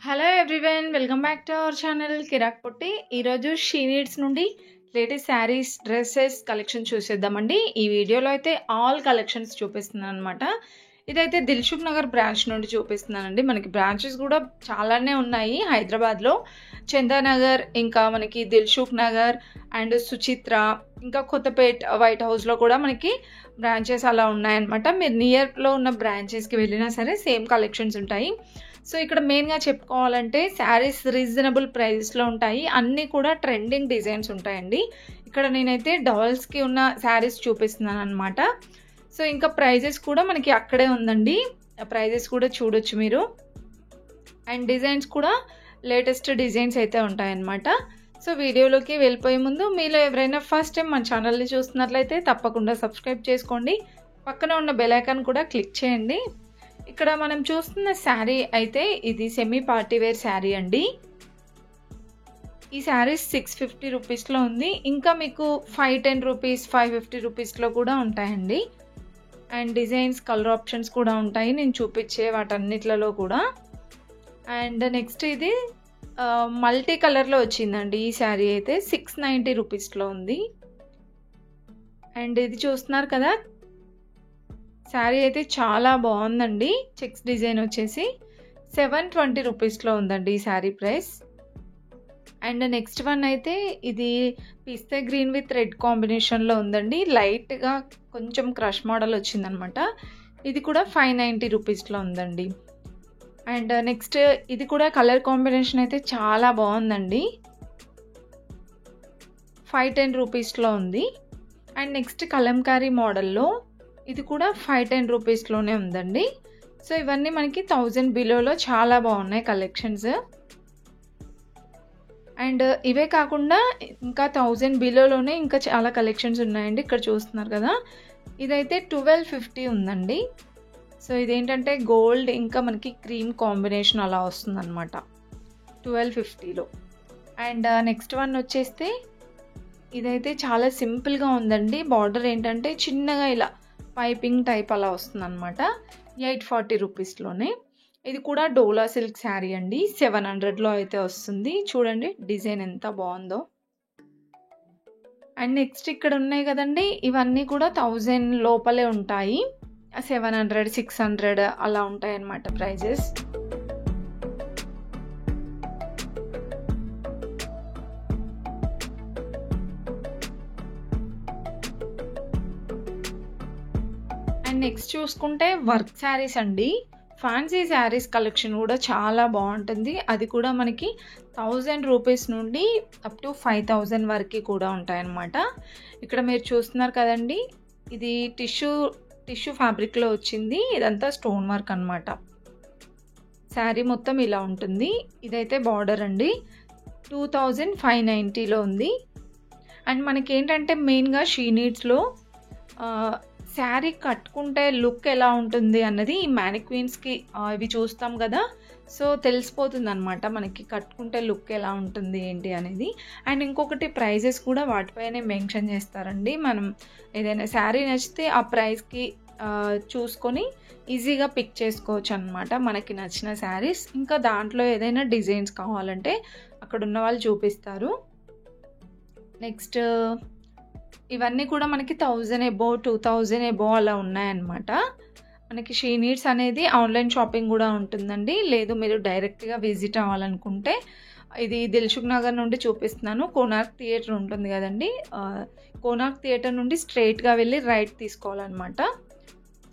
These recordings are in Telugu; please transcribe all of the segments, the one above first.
Hello everyone, welcome back to our channel Kirak Potti. ఈరోజు షీ నీడ్స్ నుండి లేటెస్ట్ శారీస్, డ్రెస్సెస్ కలెక్షన్ చూసేద్దామండి. ఈ వీడియోలో అయితే ఆల్ కలెక్షన్స్ చూపిస్తున్నాను అనమాట. ఇదైతే దిల్సుఖ్ నగర్ బ్రాంచ్ నుండి చూపిస్తున్నానండి. మనకి బ్రాంచెస్ కూడా చాలానే ఉన్నాయి హైదరాబాద్లో. చందానగర్, ఇంకా మనకి దిల్సుఖ్ నగర్ అండ్ సుచిత్ర, ఇంకా కొత్తపేట్ వైట్ హౌస్లో కూడా మనకి బ్రాంచెస్ అలా ఉన్నాయన్నమాట. మీరు నియర్లో ఉన్న బ్రాంచెస్కి వెళ్ళినా సరే సేమ్ కలెక్షన్స్ ఉంటాయి. సో ఇక్కడ మెయిన్గా చెప్పుకోవాలంటే శారీస్ రీజనబుల్ ప్రైస్లో ఉంటాయి. అన్నీ కూడా ట్రెండింగ్ డిజైన్స్ ఉంటాయండి. ఇక్కడ నేనైతే డాల్స్కి ఉన్న శారీస్ చూపిస్తున్నాను అనమాట. సో ఇంకా ప్రైజెస్ కూడా మనకి అక్కడే ఉందండి. ప్రైజెస్ కూడా చూడొచ్చు మీరు. అండ్ డిజైన్స్ కూడా లేటెస్ట్ డిజైన్స్ అయితే ఉంటాయన్నమాట. సో వీడియోలోకి వెళ్ళిపోయే ముందు మీలో ఎవరైనా ఫస్ట్ టైం మన ఛానల్ని చూస్తున్నట్లయితే తప్పకుండా సబ్స్క్రైబ్ చేసుకోండి. పక్కన ఉన్న బెల్ ఐకాన్ కూడా క్లిక్ చేయండి. ఇక్కడ మనం చూస్తున్న శారీ అయితే ఇది సెమీ పార్టీ వేర్ శారీ అండి. ఈ శారీ 650 రూపీస్లో ఉంది. ఇంకా మీకు 510 రూపీస్, 550 రూపీస్లో కూడా ఉంటాయండి. అండ్ డిజైన్స్, కలర్ ఆప్షన్స్ కూడా ఉంటాయి నేను చూపించే వాటన్నిట్లలో కూడా. అండ్ నెక్స్ట్ ఇది మల్టీ కలర్లో వచ్చిందండి. ఈ శారీ అయితే 690 రూపీస్లో ఉంది. అండ్ ఇది చూస్తున్నారు కదా, శారీ అయితే చాలా బాగుందండి. చెక్స్ డిజైన్ వచ్చేసి 720 రూపీస్లో ఉందండి ఈ sari price. And next one అయితే ఇది పిస్తా గ్రీన్ విత్ రెడ్ కాంబినేషన్లో ఉందండి. లైట్గా కొంచెం క్రష్ మోడల్ వచ్చిందనమాట. ఇది కూడా 590 రూపీస్లో ఉందండి. అండ్ నెక్స్ట్ ఇది కూడా కలర్ కాంబినేషన్ అయితే చాలా బాగుందండి. 510 రూపీస్లో ఉంది. అండ్ నెక్స్ట్ కలంకారీ మోడల్లో ఇది కూడా 510 రూపీస్లోనే ఉందండి. సో ఇవన్నీ మనకి 1000 బిలోలో చాలా బాగున్నాయి కలెక్షన్స్. అండ్ ఇవే కాకుండా ఇంకా 1000 బిలోలోనే ఇంకా చాలా కలెక్షన్స్ ఉన్నాయండి. ఇక్కడ చూస్తున్నారు కదా, ఇదైతే 1250 ఉందండి. సో ఇదేంటంటే గోల్డ్ ఇంకా మనకి క్రీమ్ కాంబినేషన్ అలా వస్తుందన్నమాట 1250లో. అండ్ నెక్స్ట్ వన్ వచ్చేస్తే ఇదైతే చాలా సింపుల్గా ఉందండి. బార్డర్ ఏంటంటే చిన్నగా ఇలా పైపింగ్ టైప్ అలా వస్తుందన్నమాట. 840 రూపీస్లోనే. ఇది కూడా డోలా సిల్క్ శారీ అండి. 700లో అయితే వస్తుంది. చూడండి డిజైన్ ఎంత బాగుందో. అండ్ నెక్స్ట్ ఇక్కడ ఉన్నాయి కదండి, ఇవన్నీ కూడా 1000 లోపలే ఉంటాయి. 700, 600 అలా ఉంటాయి అన్నమాట ప్రైజెస్. అండ్ నెక్స్ట్ చూసుకుంటే వర్క్ శారీస్ అండి. ఫ్యాన్సీ శారీస్ కలెక్షన్ కూడా చాలా బాగుంటుంది. అది కూడా మనకి 1000 రూపీస్ నుండి అప్ టు 5000 వరకు కూడా ఉంటాయన్నమాట. ఇక్కడ మీరు చూస్తున్నారు కదండి, ఇది టిష్యూ ఫ్యాబ్రిక్లో వచ్చింది. ఇదంతా స్టోన్ వర్క్ అనమాట. శారీ మొత్తం ఇలా ఉంటుంది. ఇదైతే బార్డర్ అండి. 2590లో ఉంది. అండ్ మనకి ఏంటంటే మెయిన్గా షీ నీడ్స్లో శారీ కట్టుకుంటే లుక్ ఎలా ఉంటుంది అన్నది ఈ మ్యానిక్వీన్స్కి ఇవి చూస్తాం కదా, సో తెలిసిపోతుంది అనమాట మనకి కట్టుకుంటే లుక్ ఎలా ఉంటుంది ఏంటి అనేది. అండ్ ఇంకొకటి ప్రైజెస్ కూడా వాటిపైనే మెన్షన్ చేస్తారండి. మనం ఏదైనా శారీ నచ్చితే ఆ ప్రైస్కి చూసుకొని ఈజీగా పిక్ చేసుకోవచ్చు అనమాట మనకి నచ్చిన శారీస్. ఇంకా దాంట్లో ఏదైనా డిజైన్స్ కావాలంటే అక్కడ ఉన్న వాళ్ళు చూపిస్తారు. నెక్స్ట్ ఇవన్నీ కూడా మనకి 1000 ఎబో, 2000 ఎబో అలా ఉన్నాయన్నమాట. మనకి షీ నీడ్స్ అనేది ఆన్లైన్ షాపింగ్ కూడా ఉంటుందండి. లేదు మీరు డైరెక్ట్గా విజిట్ అవ్వాలనుకుంటే ఇది దిల్సుఖ్ నగర్ నుండి చూపిస్తున్నాను. కోనార్క్ థియేటర్ ఉంటుంది కదండి, కోనార్క్ థియేటర్ నుండి స్ట్రైట్గా వెళ్ళి రైట్ తీసుకోవాలన్నమాట.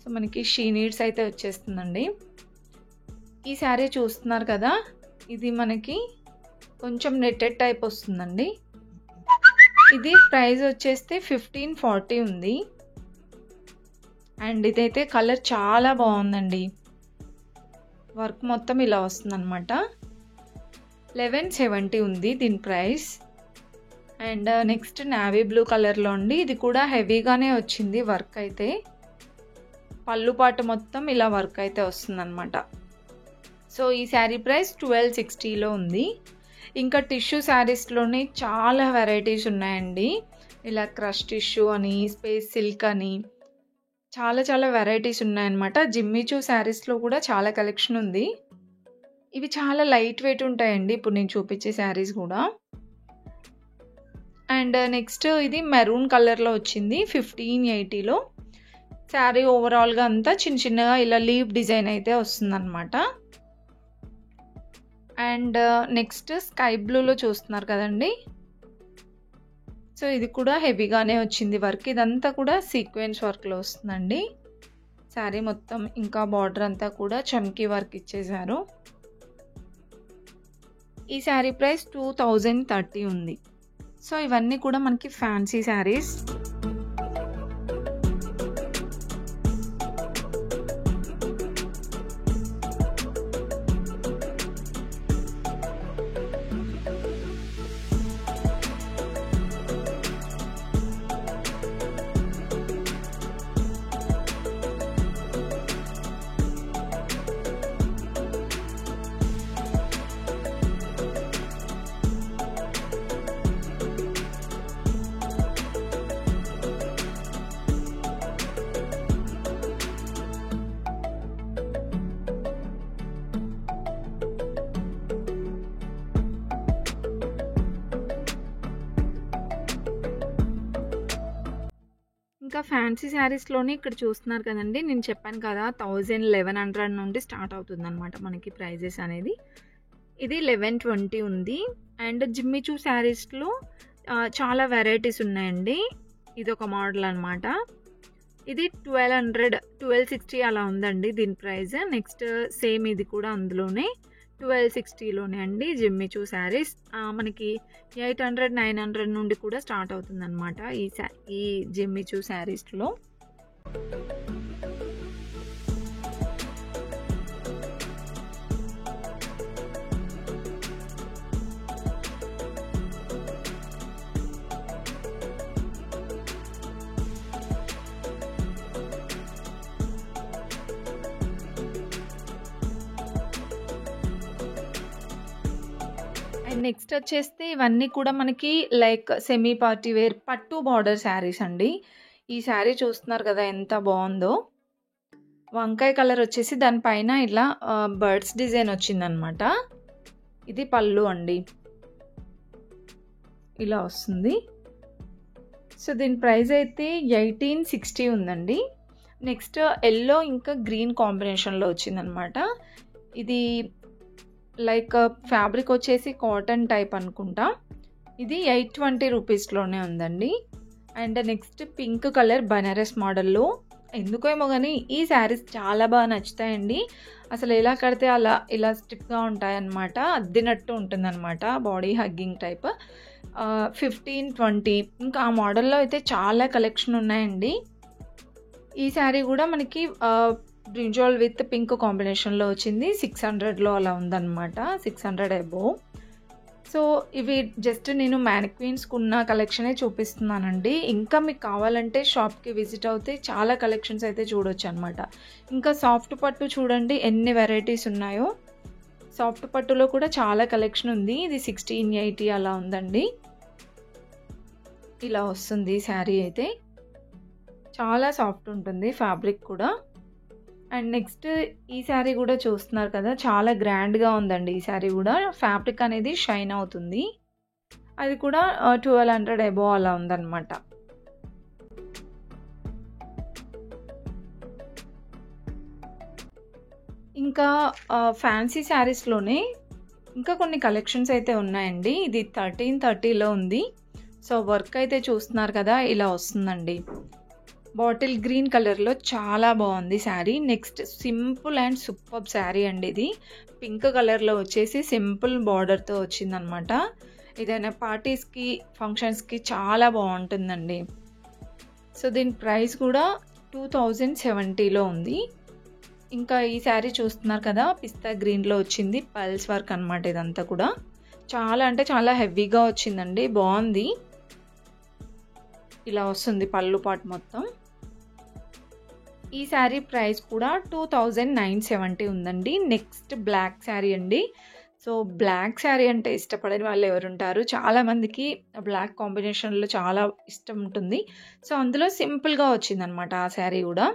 సో మనకి షీ నీడ్స్ అయితే వచ్చేస్తుందండి. ఈ శారీ చూస్తున్నారు కదా, ఇది మనకి కొంచెం నెట్టెడ్ టైప్ వస్తుందండి. ఇది ప్రైస్ వచ్చేస్తే 1540 ఉంది. అండ్ ఇదైతే కలర్ చాలా బాగుందండి. వర్క్ మొత్తం ఇలా వస్తుందన్నమాట. 1170 ఉంది దీని price. And next navy blue కలర్లో అండి. ఇది కూడా హెవీగానే వచ్చింది వర్క్ అయితే. పళ్ళు పాటు మొత్తం ఇలా వర్క్ అయితే వస్తుందన్నమాట. సో ఈ శారీ ప్రైస్ 1260లో ఉంది. ఇంకా టిష్యూ శారీస్లోనే చాలా వెరైటీస్ ఉన్నాయండి. ఇలా క్రష్ టిష్యూ అని, స్పేస్ సిల్క్ అని చాలా వెరైటీస్ ఉన్నాయన్నమాట. జిమ్మిచూ శారీస్లో కూడా చాలా కలెక్షన్ ఉంది. ఇవి చాలా లైట్ వెయిట్ ఉంటాయండి ఇప్పుడు నేను చూపించే శారీస్ కూడా. అండ్ నెక్స్ట్ ఇది మెరూన్ కలర్లో వచ్చింది 1580లో. శారీ ఓవరాల్గా అంతా చిన్న చిన్నగా ఇలా లీవ్ డిజైన్ అయితే వస్తుందన్నమాట. అండ్ నెక్స్ట్ స్కై బ్లూలో చూస్తున్నారు కదండి. సో ఇది కూడా హెవీగానే వచ్చింది వర్క్. ఇదంతా కూడా సీక్వెన్స్ వర్క్లో వస్తుందండి శారీ మొత్తం. ఇంకా బార్డర్ అంతా కూడా చమ్కీ వర్క్ ఇచ్చేసారు. ఈ శారీ ప్రైస్ 2030 ఉంది. సో ఇవన్నీ కూడా మనకి ఫ్యాన్సీ శారీస్. ఇంకా ఫ్యాన్సీ శారీస్లోనే ఇక్కడ చూస్తున్నారు కదండి, నేను చెప్పాను కదా 1100 నుండి స్టార్ట్ అవుతుంది అనమాట మనకి ప్రైజెస్ అనేది. ఇది 1120 ఉంది. అండ్ జిమ్మిచూ శారీస్లో చాలా వెరైటీస్ ఉన్నాయండి. ఇది ఒక మోడల్ అనమాట. ఇది 1260 అలా ఉందండి దీని ప్రైస్. నెక్స్ట్ సేమ్ ఇది కూడా అందులోనే 1260లోనే అండి జిమ్మిచూ శారీస్. మనకి 800 900 నుండి కూడా స్టార్ట్ అవుతుంది అనమాట ఈ జిమ్మిచూ శారీస్లో. నెక్స్ట్ వచ్చేస్తే ఇవన్నీ కూడా మనకి లైక్ సెమీ పార్టీ వేర్ పట్టు బార్డర్ శారీస్ అండి. ఈ శారీ చూస్తున్నారు కదా ఎంత బాగుందో. వంకాయ కలర్ వచ్చేసి దానిపైన ఇలా బర్డ్స్ డిజైన్ వచ్చిందనమాట. ఇది పళ్ళు అండి, ఇలా వస్తుంది. సో దీని ప్రైస్ అయితే 1860 ఉందండి. నెక్స్ట్ ఎల్లో ఇంకా గ్రీన్ కాంబినేషన్లో వచ్చిందనమాట. ఇది లైక్ ఫ్యాబ్రిక్ వచ్చేసి కాటన్ టైప్ అనుకుంటా. ఇది 820 రూపీస్లోనే ఉందండి. And next pink colour Banaras మోడల్లో. ఎందుకో ఏమో కానీ ఈ శారీస్ చాలా బాగా నచ్చుతాయండి. అసలు ఎలా కడితే అలా ఇలా స్టిఫ్గా ఉంటాయన్నమాట, అద్దినట్టు ఉంటుందన్నమాట, బాడీ హగ్గింగ్ టైప్. 1520 ఇంకా ఆ మోడల్లో అయితే చాలా కలెక్షన్ ఉన్నాయండి. ఈ శారీ కూడా మనకి బ్రింజాల్ విత్ పింక్ కాంబినేషన్లో వచ్చింది. 600లో అలా ఉందన్నమాట, 600 అబోవ్. సో ఇవి జస్ట్ నేను మ్యానిక్వీన్స్కి ఉన్న కలెక్షనే చూపిస్తున్నానండి. ఇంకా మీకు కావాలంటే షాప్కి విజిట్ అవుతే చాలా కలెక్షన్స్ అయితే చూడొచ్చు అనమాట. ఇంకా సాఫ్ట్ పట్టు చూడండి ఎన్ని వెరైటీస్ ఉన్నాయో. సాఫ్ట్ పట్టులో కూడా చాలా కలెక్షన్ ఉంది. ఇది 1680 అలా ఉందండి. ఇలా వస్తుంది శారీ అయితే, చాలా సాఫ్ట్ ఉంటుంది ఫ్యాబ్రిక్ కూడా. అండ్ నెక్స్ట్ ఈ శారీ కూడా చూస్తున్నారు కదా, చాలా గ్రాండ్గా ఉందండి. ఈ శారీ కూడా ఫ్యాబ్రిక్ అనేది షైన్ అవుతుంది. అది కూడా 1200 అబోవ్ అలా ఉందన్నమాట. ఇంకా ఫ్యాన్సీ శారీస్లోనే ఇంకా కొన్ని కలెక్షన్స్ అయితే ఉన్నాయండి. ఇది 1330లో ఉంది. సో వర్క్ అయితే చూస్తున్నారు కదా, ఇలా వస్తుందండి. బాటిల్ గ్రీన్ కలర్లో చాలా బాగుంది sari. Next simple and super sari అండి. ఇది పింక్ కలర్లో వచ్చేసి సింపుల్ బార్డర్తో వచ్చిందనమాట. ఏదైనా పార్టీస్కి ఫంక్షన్స్కి చాలా బాగుంటుందండి. సో దీని ప్రైస్ కూడా 2070లో ఉంది. ఇంకా ఈ శారీ చూస్తున్నారు కదా, పిస్తా గ్రీన్లో వచ్చింది, పల్స్ వర్క్ అనమాట. ఇదంతా కూడా చాలా అంటే చాలా హెవీగా వచ్చిందండి, బాగుంది. ఇలా వస్తుంది పళ్ళు పాటు మొత్తం. ఈ శారీ ప్రైస్ కూడా 2970 ఉందండి. నెక్స్ట్ బ్లాక్ శారీ అండి. సో బ్లాక్ శారీ అంటే ఇష్టపడని వాళ్ళు ఎవరుంటారు, చాలామందికి బ్లాక్ కాంబినేషన్లో చాలా ఇష్టం ఉంటుంది. సో అందులో సింపుల్గా వచ్చిందనమాట ఆ శారీ కూడా.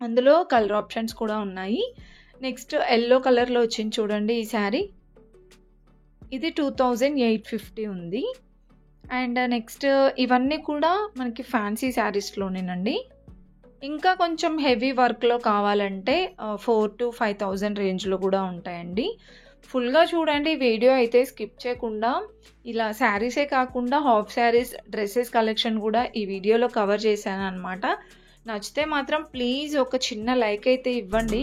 అందులో కలర్ ఆప్షన్స్ కూడా ఉన్నాయి. నెక్స్ట్ యెల్లో కలర్‌లో వచ్చింది చూడండి ఈ శారీ. ఇది 2850 ఉంది. అండ్ నెక్స్ట్ ఇవన్నీ కూడా మనకి ఫ్యాన్సీ శారీస్‌లోనేనండి. ఇంకా కొంచెం హెవీ వర్క్‌లో కావాలంటే 4,000-5,000 రేంజ్‌లో కూడా ఉంటాయండి. ఫుల్‌గా చూడండి వీడియో అయితే స్కిప్ చేయకుండా. ఇలా శారీసే కాకుండా హాఫ్ శారీస్, డ్రెసెస్ కలెక్షన్ కూడా ఈ వీడియోలో కవర్ చేశాననమాట. నచ్చితే మాత్రం ప్లీజ్ ఒక చిన్న లైక్ అయితే ఇవ్వండి.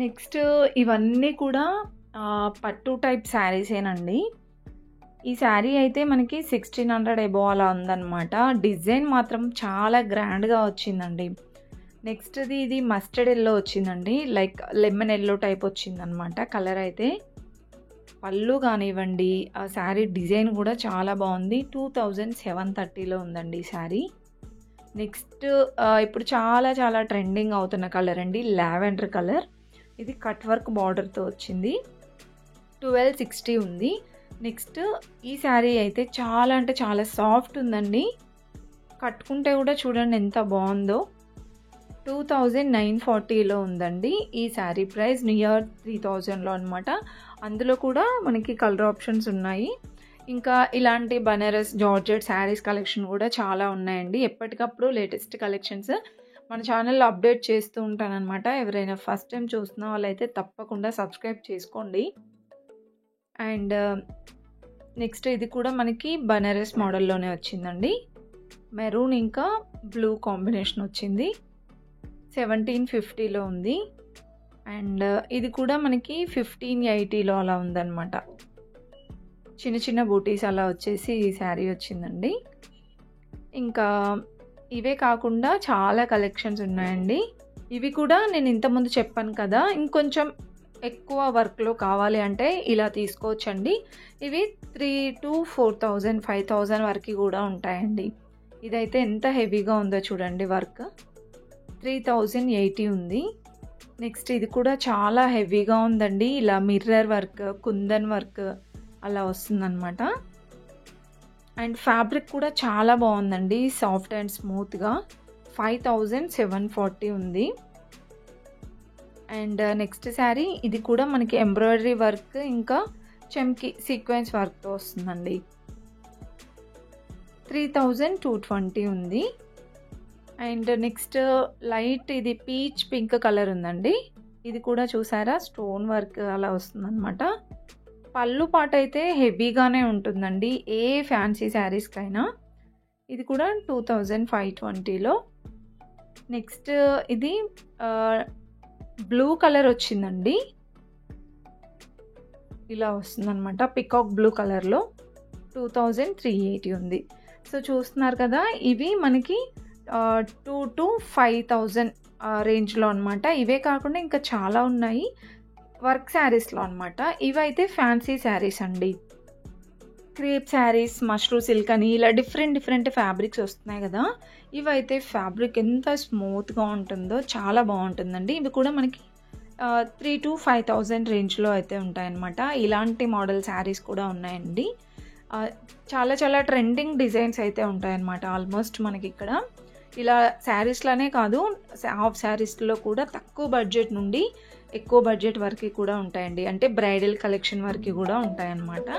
నెక్స్ట్ ఇవన్నీ కూడా పట్టు టైప్ శారీసేనండి. ఈ శారీ అయితే మనకి 1600 అబోవ్ అలా ఉందన్నమాట. డిజైన్ మాత్రం చాలా గ్రాండ్‌గా వచ్చిందండి. నెక్స్ట్‌ది ఇది మస్టర్డ్ యెల్లో వచ్చిందండి. లైక్ లెమన్ యెల్లో టైప్ వచ్చిందనమాట కలర్ అయితే. పళ్ళు కానివ్వండి, ఆ శారీ డిజైన్ కూడా చాలా బాగుంది. 2730లో ఉందండి ఈ శారీ. నెక్స్ట్ ఇప్పుడు చాలా చాలా ట్రెండింగ్ అవుతున్న కలర్ అండి, లావెండర్ కలర్. ఇది కట్ వర్క్ బార్డర్తో వచ్చింది. 1260 ఉంది. నెక్స్ట్ ఈ శారీ అయితే చాలా అంటే చాలా సాఫ్ట్ ఉందండి. కట్టుకుంటే కూడా చూడండి ఎంత బాగుందో. 2940లో ఉందండి ఈ శారీ ప్రైస్. నియర్ 3000లో అనమాట. అందులో కూడా మనకి కలర్ ఆప్షన్స్ ఉన్నాయి. ఇంకా ఇలాంటి బనారస్ జార్జెట్ శారీస్ కలెక్షన్ కూడా చాలా ఉన్నాయండి. ఎప్పటికప్పుడు లేటెస్ట్ కలెక్షన్స్ మన ఛానల్లో అప్డేట్ చేస్తూ ఉంటానన్నమాట. ఎవరైనా ఫస్ట్ టైం చూస్తున్న వాళ్ళైతే తప్పకుండా సబ్స్క్రైబ్ చేసుకోండి. అండ్ నెక్స్ట్ ఇది కూడా మనకి బనారస్ మోడల్లోనే వచ్చిందండి. మెరూన్ ఇంకా బ్లూ కాంబినేషన్ వచ్చింది. 1750లో ఉంది. అండ్ ఇది కూడా మనకి 1580లో అలా ఉందన్నమాట. చిన్న చిన్న బూటీస్ అలా వచ్చేసి ఈ శారీ వచ్చిందండి. ఇంకా ఇవే కాకుండా చాలా కలెక్షన్స్ ఉన్నాయండి. ఇవి కూడా నేను ఇంతకుముందు చెప్పాను కదా, ఇంకొంచెం ఎక్కువ వర్క్లో కావాలి అంటే ఇలా తీసుకోవచ్చండి. ఇవి 3,000-4,000, 5,000 వరకు కూడా ఉంటాయండి. ఇదైతే ఎంత హెవీగా ఉందో చూడండి వర్క్. 3080 ఉంది. నెక్స్ట్ ఇది కూడా చాలా హెవీగా ఉందండి. ఇలా మిర్రర్ వర్క్, కుందన్ వర్క్ అలా వస్తుందన్నమాట. అండ్ ఫ్యాబ్రిక్ కూడా చాలా బాగుందండి, సాఫ్ట్ అండ్ స్మూత్గా. 5740 ఉంది. అండ్ నెక్స్ట్ శారీ ఇది కూడా మనకి ఎంబ్రాయిడరీ వర్క్ ఇంకా చెమ్కి సీక్వెన్స్ వర్క్తో వస్తుందండి. 3220 ఉంది. అండ్ నెక్స్ట్ లైట్ ఇది పీచ్ పింక్ కలర్ ఉందండి. ఇది కూడా చూసారా స్టోన్ వర్క్ అలా వస్తుందన్నమాట. పళ్ళు పాట అయితే హెవీగానే ఉంటుందండి ఏ ఫ్యాన్సీ శారీస్కైనా. ఇది కూడా 2520లో. నెక్స్ట్ ఇది బ్లూ కలర్ వచ్చిందండి. ఇలా వస్తుందన్నమాట పికాక్ బ్లూ కలర్లో. 2380 ఉంది. సో చూస్తున్నారు కదా, ఇవి మనకి 2,000-5,000 రేంజ్లో అనమాట. ఇవే కాకుండా ఇంకా చాలా ఉన్నాయి వర్క్ శారీస్లో అనమాట. ఇవైతే ఫ్యాన్సీ శారీస్ అండి. క్రేప్ శారీస్, మష్రూ సిల్క్ అని ఇలా డిఫరెంట్ ఫ్యాబ్రిక్స్ వస్తున్నాయి కదా. ఇవైతే ఫ్యాబ్రిక్ ఎంత స్మూత్గా ఉంటుందో చాలా బాగుంటుందండి. ఇవి కూడా మనకి 3,000-5,000 రేంజ్లో అయితే ఉంటాయన్నమాట. ఇలాంటి మోడల్ శారీస్ కూడా ఉన్నాయండి. చాలా చాలా ట్రెండింగ్ డిజైన్స్ అయితే ఉంటాయన్నమాట. ఆల్మోస్ట్ మనకి ఇక్కడ ఇలా శారీస్లోనే కాదు, హాఫ్ శారీస్లో కూడా తక్కువ బడ్జెట్ నుండి ఎక్కువ బడ్జెట్ వరకు కూడా ఉంటాయండి. అంటే బ్రైడల్ కలెక్షన్ వరకు కూడా ఉంటాయన్నమాట.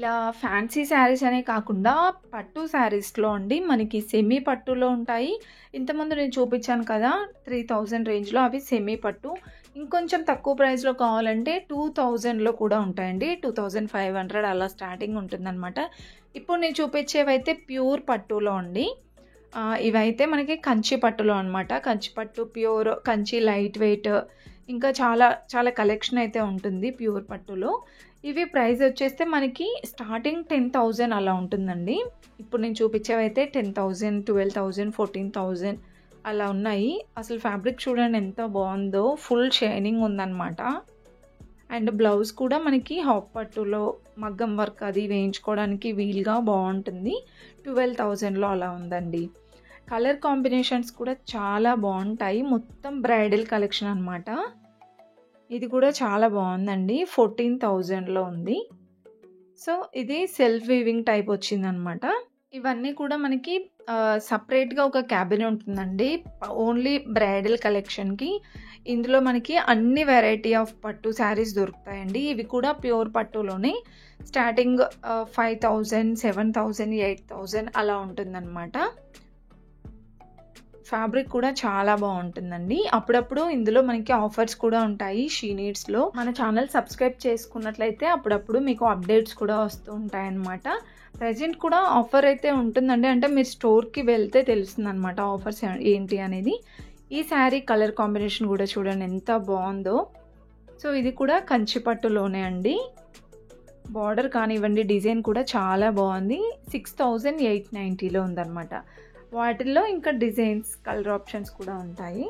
ఇలా ఫ్యాన్సీ శారీస్ అనే కాకుండా పట్టు శారీస్‌లో అండి మనకి సెమీ పట్టులో ఉంటాయి. ఇంతకుముందు నేను చూపించాను కదా! 3000 రేంజ్‌లో అవి సెమీ పట్టు. ఇంకొంచెం తక్కువ ప్రైస్‌లో కావాలంటే 2000లో కూడా ఉంటాయండి. 2500 అలా స్టార్టింగ్ ఉంటుందనమాట. ఇప్పుడు నేను చూపించేవైతే ప్యూర్ పట్టులో అండి. ఇవైతే మనకి కంచి పట్టులో అనమాట. కంచి పట్టు, ప్యూర్ కంచి లైట్ వెయిట్ ఇంకా చాలా చాలా కలెక్షన్ అయితే ఉంటుంది ప్యూర్ పట్టులో. ఇవి ప్రైస్ వచ్చేస్తే మనకి స్టార్టింగ్ 10,000 అలా ఉంటుందండి. ఇప్పుడు నేను చూపించేవైతే 10,000, 12,000, 14,000 అలా ఉన్నాయి. అసలు ఫ్యాబ్రిక్ చూడండి ఎంత బాగుందో, ఫుల్ షైనింగ్ ఉందన్నమాట. అండ్ బ్లౌజ్ కూడా మనకి హాఫ్ పట్టులో మగ్గం వర్క్ అది వేయించుకోవడానికి వీలుగా బాగుంటుంది. 12,000లో అలా ఉందండి. కలర్ కాంబినేషన్స్ కూడా చాలా బాగుంటాయి. మొత్తం బ్రైడల్ కలెక్షన్ అనమాట. ఇది కూడా చాలా బాగుందండి. 14,000లో ఉంది. సో ఇది సెల్ఫ్ వీవింగ్ టైప్ వచ్చిందనమాట. ఇవన్నీ కూడా మనకి సపరేట్గా ఒక క్యాబిన్ ఉంటుందండి ఓన్లీ బ్రైడల్ కలెక్షన్కి. ఇందులో మనకి అన్ని వెరైటీ ఆఫ్ పట్టు శారీస్ దొరుకుతాయండి. ఇవి కూడా ప్యూర్ పట్టులోనే స్టార్టింగ్ 5,000, 7,000, 8,000 అలా ఉంటుందన్నమాట. ఫ్యాబ్రిక్ కూడా చాలా బాగుంటుందండి. అప్పుడప్పుడు ఇందులో మనకి ఆఫర్స్ కూడా ఉంటాయి షీ నీడ్స్లో. మన ఛానల్ సబ్స్క్రైబ్ చేసుకున్నట్లయితే అప్పుడప్పుడు మీకు అప్డేట్స్ కూడా వస్తూ ఉంటాయన్నమాట. ప్రజెంట్ కూడా ఆఫర్ అయితే ఉంటుందండి. అంటే మీరు స్టోర్కి వెళ్తే తెలుస్తుంది అనమాట ఆఫర్స్ ఏంటి అనేది. ఈ శారీ కలర్ కాంబినేషన్ కూడా చూడండి ఎంత బాగుందో. సో ఇది కూడా కంచి పట్టులోనే అండి. బార్డర్ కానివ్వండి, డిజైన్ కూడా చాలా బాగుంది. 6,890లో ఉందన్నమాట. వాటిల్లో ఇంకా డిజైన్స్, కలర్ ఆప్షన్స్ కూడా ఉంటాయి.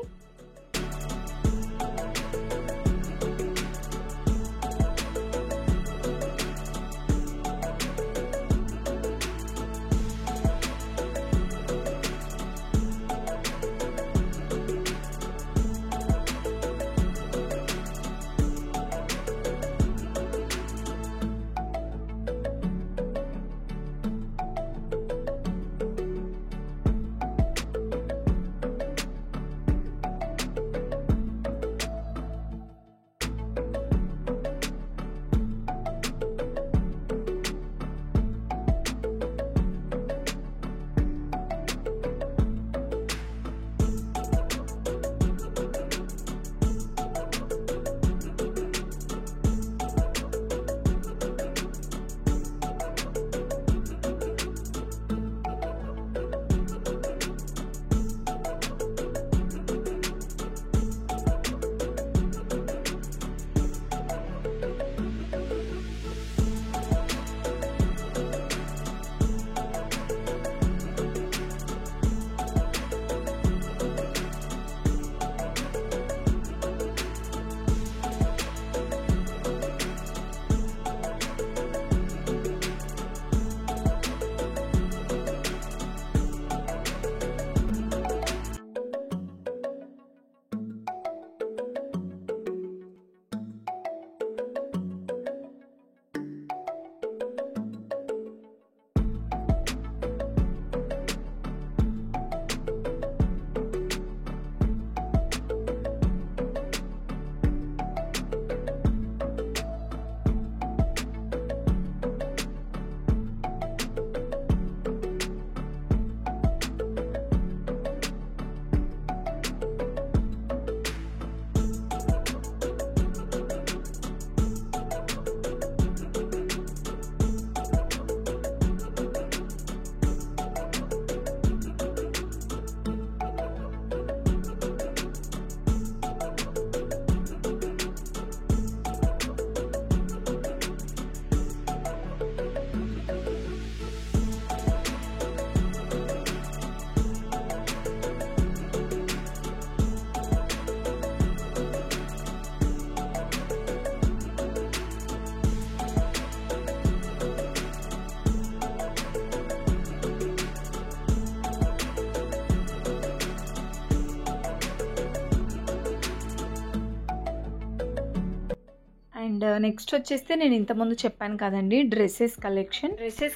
అండ్ నెక్స్ట్ వచ్చేస్తే నేను ఇంతకుముందు చెప్పాను కదండి డ్రెస్సెస్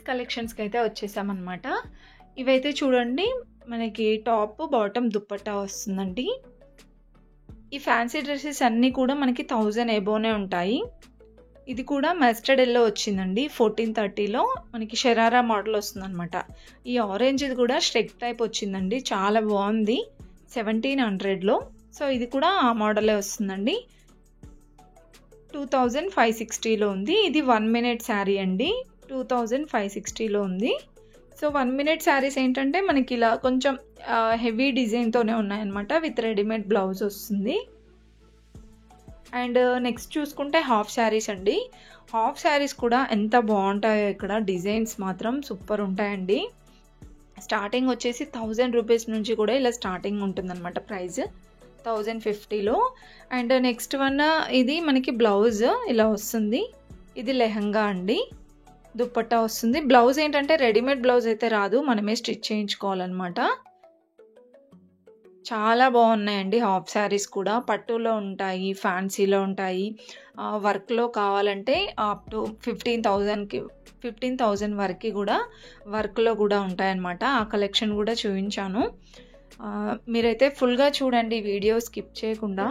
కలెక్షన్స్కి అయితే వచ్చేసామన్నమాట. ఇవైతే చూడండి మనకి టాప్ బాటమ్ దుప్పట్టా వస్తుందండి. ఈ ఫ్యాన్సీ డ్రెస్సెస్ అన్నీ కూడా మనకి 1000 ఎబోనే ఉంటాయి. ఇది కూడా మస్టర్డ్ ఎల్లో వచ్చిందండి. 1430లో మనకి షరారా మోడల్ వస్తుందన్నమాట. ఈ ఆరెంజ్ ఇది కూడా స్ట్రెక్ టైప్ వచ్చిందండి. చాలా బాగుంది 1700లో. సో ఇది కూడా ఆ మోడలే వస్తుందండి. 2560లో ఉంది. ఇది 1 మినిట్ శారీ అండి. 2560లో ఉంది. సో 1 మినిట్ శారీస్ ఏంటంటే మనకి ఇలా కొంచెం హెవీ డిజైన్తోనే ఉన్నాయన్నమాట. విత్ రెడీమేడ్ బ్లౌజ్ వస్తుంది. అండ్ నెక్స్ట్ చూసుకుంటే హాఫ్ శారీస్ అండి. హాఫ్ శారీస్ కూడా ఎంత బాగుంటాయో ఇక్కడ డిజైన్స్ మాత్రం సూపర్ ఉంటాయండి. స్టార్టింగ్ వచ్చేసి 1000 రూపీస్ నుంచి కూడా ఇలా స్టార్టింగ్ ఉంటుందన్నమాట ప్రైస్. 1050లో. అండ్ నెక్స్ట్ వన్ ఇది మనకి బ్లౌజ్ ఇలా వస్తుంది. ఇది లెహంగా అండి. దుప్పట్టా వస్తుంది. బ్లౌజ్ ఏంటంటే రెడీమేడ్ బ్లౌజ్ అయితే రాదు, మనమే స్టిచ్ చేయించుకోవాలన్నమాట. చాలా బాగున్నాయండి హాఫ్ శారీస్ కూడా. పట్టులో ఉంటాయి, ఫ్యాన్సీలో ఉంటాయి. వర్క్లో కావాలంటే అప్ టు 15,000 వరకు కూడా వర్క్లో కూడా ఉంటాయన్నమాట. ఆ కలెక్షన్ కూడా చూపించాను. మీరైతే ఫుల్గా చూడండి వీడియో స్కిప్ చేయకుండా.